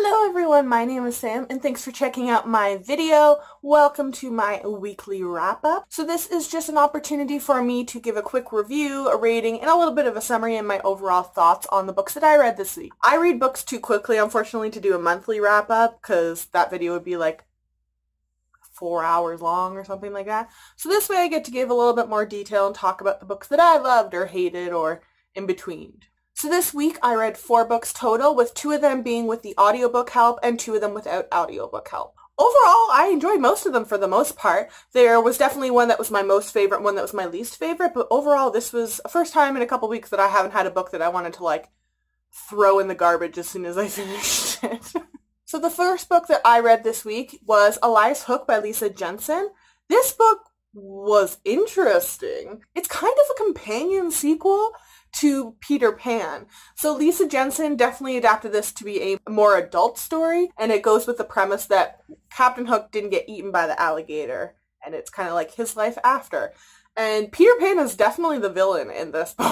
Hello everyone, my name is Sam and thanks for checking out my video. Welcome to my weekly wrap-up. So this is just an opportunity for me to give a quick review, a rating, and a little bit of a summary and my overall thoughts on the books that I read this week. I read books too quickly, unfortunately, to do a monthly wrap-up because that video would be like 4 hours long or something like that. So this way I get to give a little bit more detail and talk about the books that I loved or hated or in between. So this week I read 4 books total, with 2 of them being with the audiobook help and 2 of them without audiobook help. Overall, I enjoyed most of them for the most part. There was definitely one that was my most favorite, one that was my least favorite, but overall this was the first time in a couple weeks that I haven't had a book that I wanted to throw in the garbage as soon as I finished it. So the first book that I read this week was Elias Hook by Lisa Jensen. This book was interesting. It's kind of a companion sequel to Peter Pan. So Lisa Jensen definitely adapted this to be a more adult story, and it goes with the premise that Captain Hook didn't get eaten by the alligator, and it's kind of like his life after. And Peter Pan is definitely the villain in this book.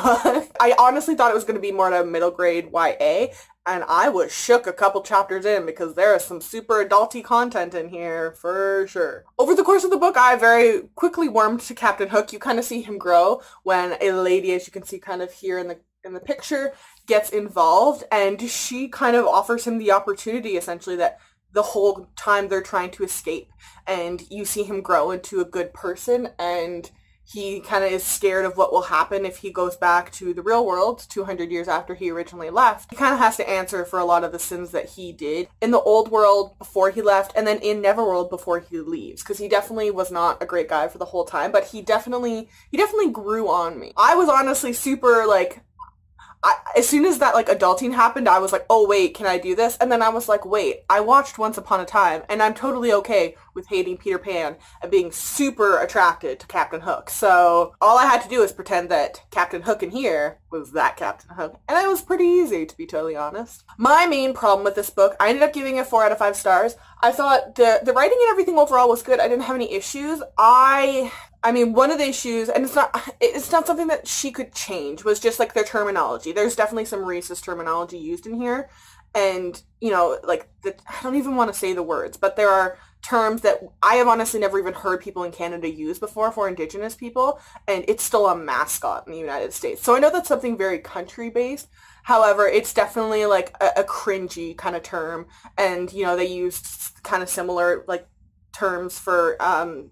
I honestly thought it was going to be more of a middle grade YA, and I was shook a couple chapters in because there is some super adulty content in here for sure. Over the course of the book, I very quickly warmed to Captain Hook. You kind of see him grow when a lady, as you can see kind of here in the picture, gets involved, and she kind of offers him the opportunity essentially that the whole time they're trying to escape, and you see him grow into a good person, and he kind of is scared of what will happen if he goes back to the real world 200 years after he originally left. He kind of has to answer for a lot of the sins that he did in the old world before he left, and then in Neverworld before he leaves, because he definitely was not a great guy for the whole time, but he definitely grew on me. I was honestly super as soon as that adulting happened, I was like, oh wait, can I do this? And then I was like, wait, I watched Once Upon a Time, and I'm totally okay with hating Peter Pan and being super attracted to Captain Hook. So all I had to do was pretend that Captain Hook in here was that Captain Hook. And it was pretty easy, to be totally honest. My main problem with this book, I ended up giving it 4 out of 5 stars. I thought the writing and everything overall was good. I didn't have any issues. I mean, one of the issues, and it's not something that she could change, was just their terminology. There's definitely some racist terminology used in here. And, I don't even want to say the words, but there are terms that I have honestly never even heard people in Canada use before for Indigenous people, and it's still a mascot in the United States. So I know that's something very country-based. However, it's definitely a cringy kind of term, and, they used kind of similar, terms for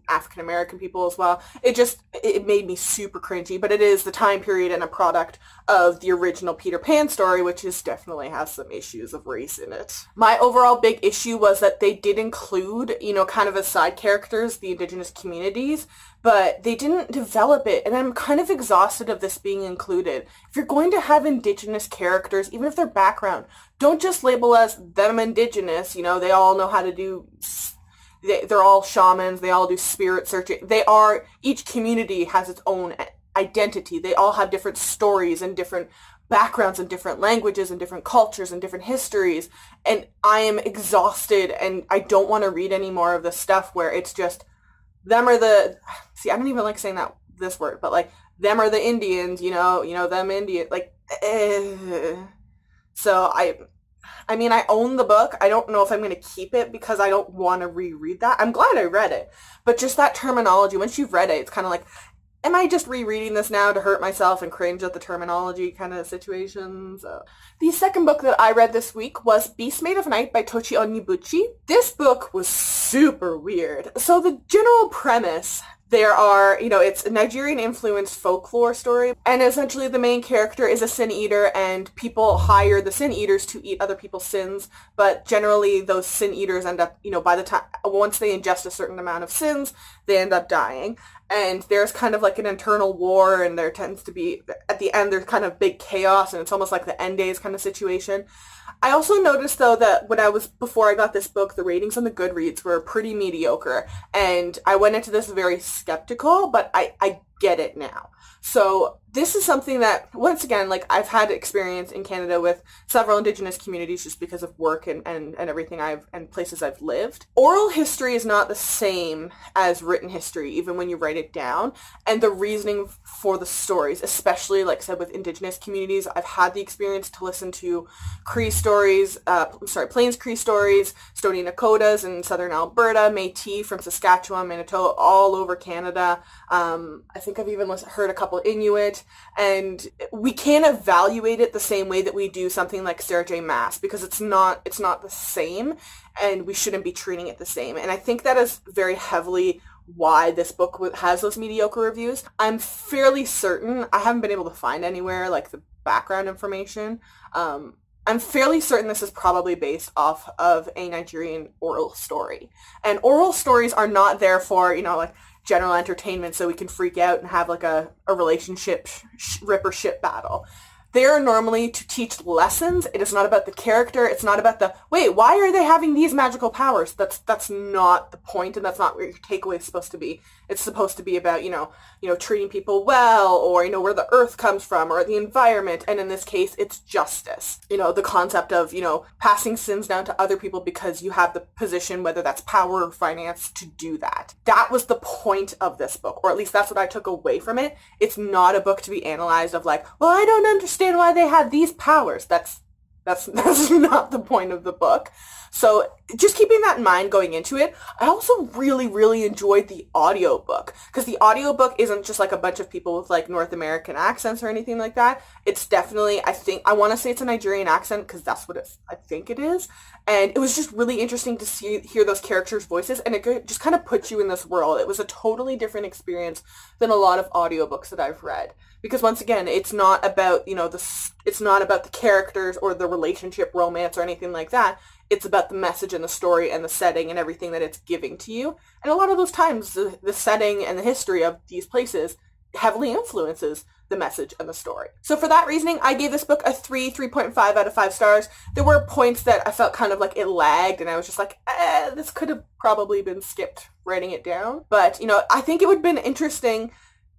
African American people as well. It made me super cringy, but it is the time period and a product of the original Peter Pan story, which definitely has some issues of race in it. My overall big issue was that they did include, kind of as side characters, the Indigenous communities, but they didn't develop it, and I'm kind of exhausted of this being included. If you're going to have Indigenous characters, even if their background, don't just label as them Indigenous, they all know how to do... They're all shamans. They all do spirit searching. Each community has its own identity. They all have different stories and different backgrounds and different languages and different cultures and different histories. And I am exhausted, and I don't want to read any more of this stuff where it's just them are the... See, I don't even like saying this word, but them are the Indians, them Indian, So I mean, I own the book. I don't know if I'm going to keep it because I don't want to reread that. I'm glad I read it. But just that terminology, once you've read it, it's kind of am I just rereading this now to hurt myself and cringe at the terminology kind of situation? So. The second book that I read this week was Beast Made of Night by Tochi Onyebuchi. This book was super weird. So the general premise... There are, it's a Nigerian-influenced folklore story, and essentially the main character is a sin eater, and people hire the sin eaters to eat other people's sins, but generally those sin eaters end up, by the time, once they ingest a certain amount of sins, they end up dying. And there's kind of an internal war, and there tends to be, at the end, there's kind of big chaos, and it's almost like the end days kind of situation. I also noticed, though, that before I got this book, the ratings on the Goodreads were pretty mediocre, and I went into this very skeptical, but I get it now. So this is something that, once again, like I've had experience in Canada with several Indigenous communities just because of work and everything and places I've lived. Oral history is not the same as written history, even when you write it down. And the reasoning for the stories, especially like I said with Indigenous communities, I've had the experience to listen to Cree stories, Plains Cree stories, Stoney Nakotas in southern Alberta, Métis from Saskatchewan, Manitoba, all over Canada. I think I've even heard a couple Inuit, and we can't evaluate it the same way that we do something like Sarah J. Maas, because it's not the same, and we shouldn't be treating it the same. And I think that is very heavily why this book has those mediocre reviews. I'm fairly certain, I haven't been able to find anywhere like the background information, I'm fairly certain this is probably based off of a Nigerian oral story. And oral stories are not there for, like general entertainment so we can freak out and have like a relationship rip or shit battle. They are normally to teach lessons. It is not about the character. It's not about wait, why are they having these magical powers? That's not the point, and that's not what your takeaway is supposed to be. It's supposed to be about, treating people well, or, where the earth comes from, or the environment. And in this case, it's justice. The concept of, passing sins down to other people because you have the position, whether that's power or finance, to do that. That was the point of this book, or at least that's what I took away from it. It's not a book to be analyzed of like, well, I don't understand why they have these powers. That's not the point of the book. So just keeping that in mind going into it, I also really, really enjoyed the audiobook, because the audiobook isn't just like a bunch of people with like North American accents or anything like that. It's definitely, I want to say it's a Nigerian accent, because that's what I think it is. And it was just really interesting to hear those characters' voices, and it just kind of puts you in this world. It was a totally different experience than a lot of audiobooks that I've read. Because once again, it's not about, it's not about the characters or the relationship, romance, or anything like that. It's about the message and the story and the setting and everything that it's giving to you. And a lot of those times, the setting and the history of these places heavily influences the message and the story. So for that reasoning, I gave this book a 3.5 out of 5 stars. There were points that I felt kind of like it lagged, and I was just like, this could have probably been skipped writing it down. But, I think it would have been interesting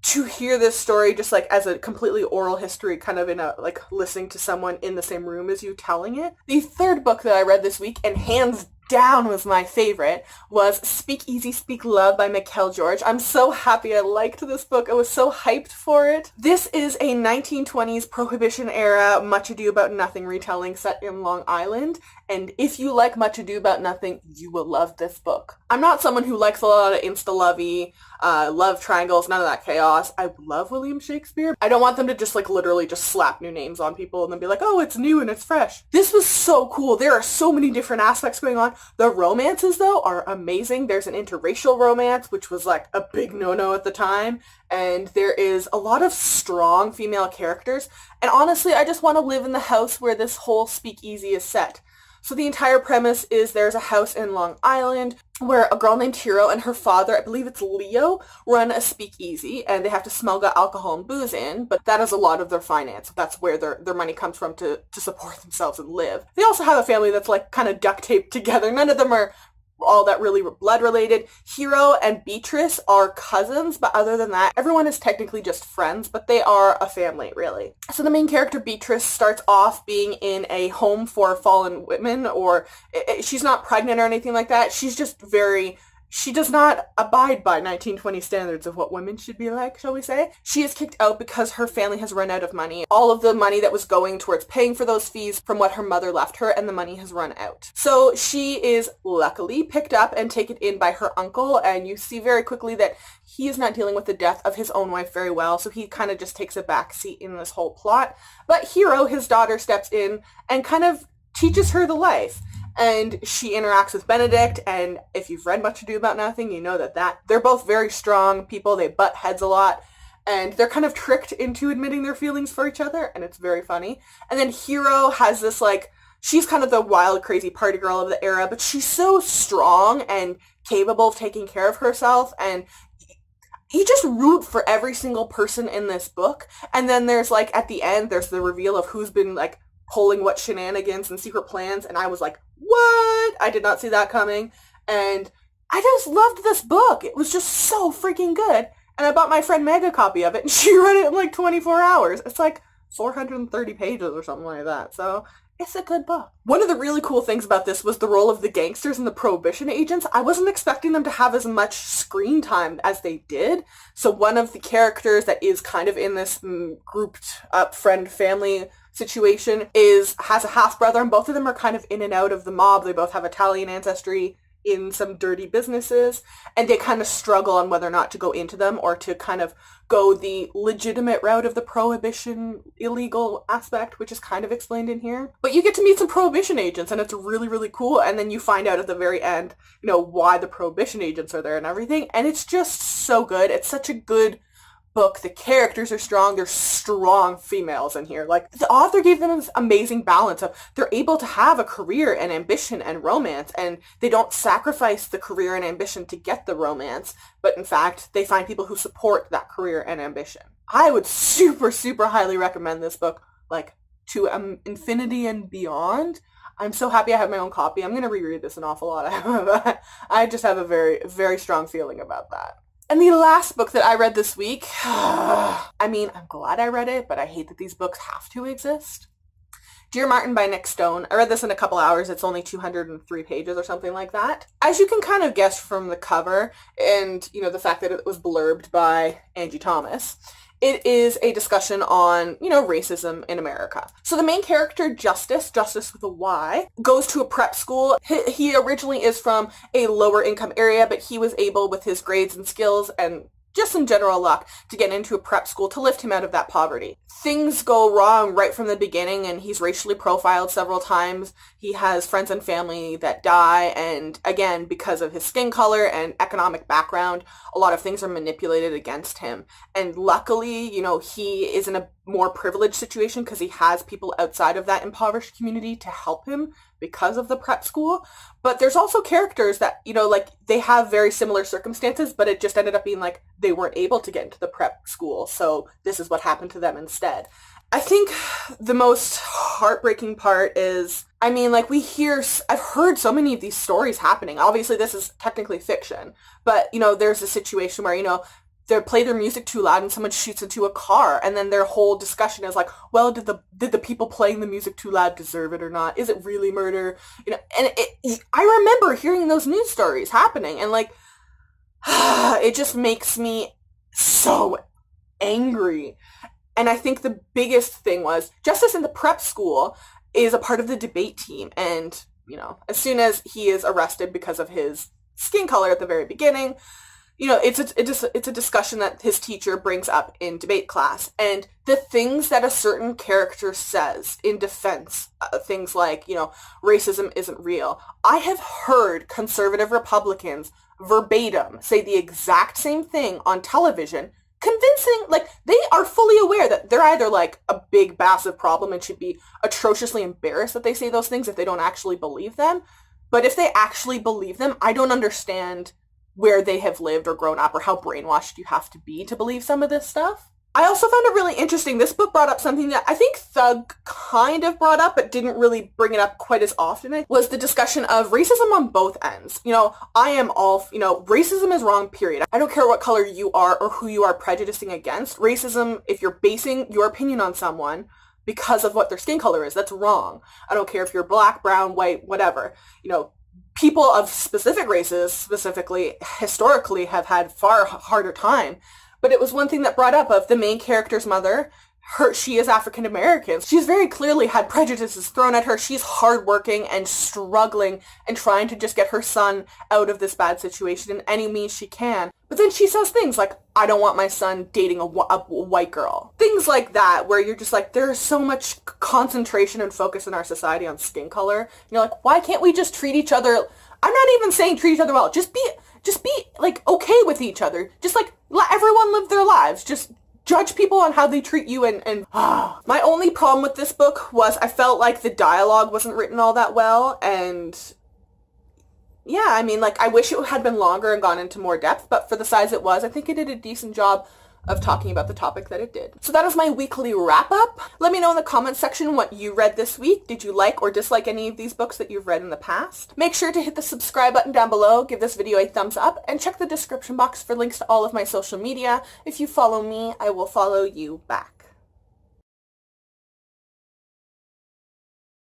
to hear this story just like as a completely oral history, kind of in a like listening to someone in the same room as you telling it. The third book that I read this week, and hands down was my favorite, was Speak Easy, Speak Love by Mikkel George. I'm so happy I liked this book. I was so hyped for it. This is a 1920s Prohibition era Much Ado About Nothing retelling set in Long Island. And if you like Much Ado About Nothing, you will love this book. I'm not someone who likes a lot of insta-lovey, love triangles, none of that chaos. I love William Shakespeare. I don't want them to just like literally just slap new names on people and then be like, oh, it's new and it's fresh. This was so cool. There are so many different aspects going on. The romances, though, are amazing. There's an interracial romance, which was like a big no-no at the time. And there is a lot of strong female characters. And honestly, I just want to live in the house where this whole speakeasy is set. So the entire premise is there's a house in Long Island where a girl named Hero and her father, I believe it's Leo, run a speakeasy, and they have to smuggle alcohol and booze in, but that is a lot of their finance. That's where their money comes from to support themselves and live. They also have a family that's like kind of duct taped together. None of them are all that really blood related. Hero and Beatrice are cousins, but other than that, everyone is technically just friends, but they are a family, really. So the main character, Beatrice, starts off being in a home for fallen women, or she's not pregnant or anything like that. She's just she does not abide by 1920 standards of what women should be like, shall we say. She is kicked out because her family has run out of money. All of the money that was going towards paying for those fees from what her mother left her, and the money has run out. So she is luckily picked up and taken in by her uncle, and you see very quickly that he is not dealing with the death of his own wife very well, so he kind of just takes a back seat in this whole plot. But Hero, his daughter, steps in and kind of teaches her the life. And she interacts with Benedict, and if you've read Much Ado About Nothing, you know that they're both very strong people. They butt heads a lot, and they're kind of tricked into admitting their feelings for each other, and it's very funny. And then Hero has this, like, she's kind of the wild, crazy party girl of the era, but she's so strong and capable of taking care of herself, and you just root for every single person in this book. And then there's, like, at the end, there's the reveal of who's been, like, pulling what shenanigans and secret plans, and I was like, what? I did not see that coming. And I just loved this book. It was just so freaking good. And I bought my friend Meg a copy of it, and she read it in like 24 hours. It's like 430 pages or something like that. So it's a good book. One of the really cool things about this was the role of the gangsters and the Prohibition agents. I wasn't expecting them to have as much screen time as they did. So one of the characters that is kind of in this grouped up friend family situation has a half-brother, and both of them are kind of in and out of the mob. They both have Italian ancestry in some dirty businesses, and they kind of struggle on whether or not to go into them or to kind of go the legitimate route of the Prohibition illegal aspect, which is kind of explained in here. But you get to meet some Prohibition agents, and it's really, really cool. And then you find out at the very end, why the Prohibition agents are there and everything. And it's just so good. It's such a good book. The characters are strong. There's strong females in here. Like, the author gave them this amazing balance of they're able to have a career and ambition and romance, and they don't sacrifice the career and ambition to get the romance, but in fact, they find people who support that career and ambition. I would super, super highly recommend this book, like, to infinity and beyond. I'm so happy I have my own copy. I'm going to reread this an awful lot. I just have a very, very strong feeling about that. And the last book that I read this week, I mean, I'm glad I read it, but I hate that these books have to exist. Dear Martin by Nick Stone. I read this in a couple hours. It's only 203 pages or something like that. As you can kind of guess from the cover and, the fact that it was blurbed by Angie Thomas, it is a discussion on, racism in America. So the main character, Justice with a Y, goes to a prep school. He originally is from a lower income area, but he was able, with his grades and skills and just some general luck, to get into a prep school to lift him out of that poverty. Things go wrong right from the beginning, and he's racially profiled several times. He has friends and family that die, and again, because of his skin color and economic background, a lot of things are manipulated against him. And luckily, he is in a more privileged situation because he has people outside of that impoverished community to help him because of the prep school. But there's also characters that, they have very similar circumstances, but it just ended up being like they weren't able to get into the prep school, so this is what happened to them instead. I think the most heartbreaking part is, I've heard so many of these stories happening. Obviously, this is technically fiction, but, there's a situation where, they play their music too loud and someone shoots into a car, and then their whole discussion is like, well, did the people playing the music too loud deserve it or not? Is it really murder? And I remember hearing those news stories happening, and it just makes me so angry. And I think the biggest thing was Justice in the prep school is a part of the debate team, and as soon as he is arrested because of his skin color at the very beginning, it's a discussion that his teacher brings up in debate class. And the things that a certain character says in defense, things like, racism isn't real. I have heard conservative Republicans verbatim say the exact same thing on television, convincing, they are fully aware that they're either a big, massive problem and should be atrociously embarrassed that they say those things if they don't actually believe them. But if they actually believe them, I don't understand where they have lived or grown up or how brainwashed you have to be to believe some of this stuff. I also found it really interesting. This book brought up something that I think Thug kind of brought up, but didn't really bring it up quite as often, was the discussion of racism on both ends. I am all, racism is wrong, period. I don't care what color you are or who you are prejudicing against. Racism, if you're basing your opinion on someone because of what their skin color is, that's wrong. I don't care if you're black, brown, white, whatever. People of specific races, specifically, historically, have had far harder time. But it was one thing that brought up of the main character's mother. She is African American. She's very clearly had prejudices thrown at her. She's hardworking and struggling and trying to just get her son out of this bad situation in any means she can. But then she says things like, I don't want my son dating a white girl. Things like that, where you're just like, there's so much concentration and focus in our society on skin color. And you're like, why can't we just treat each other? I'm not even saying treat each other well. Just be okay with each other. Just let everyone live their lives. Just judge people on how they treat you, and my only problem with this book was I felt like the dialogue wasn't written all that well, and yeah, I wish it had been longer and gone into more depth, but for the size it was, I think it did a decent job of talking about the topic that it did. So that is my weekly wrap up. Let me know in the comments section what you read this week. Did you like or dislike any of these books that you've read in the past? Make sure to hit the subscribe button down below, give this video a thumbs up, and check the description box for links to all of my social media. If you follow me, I will follow you back.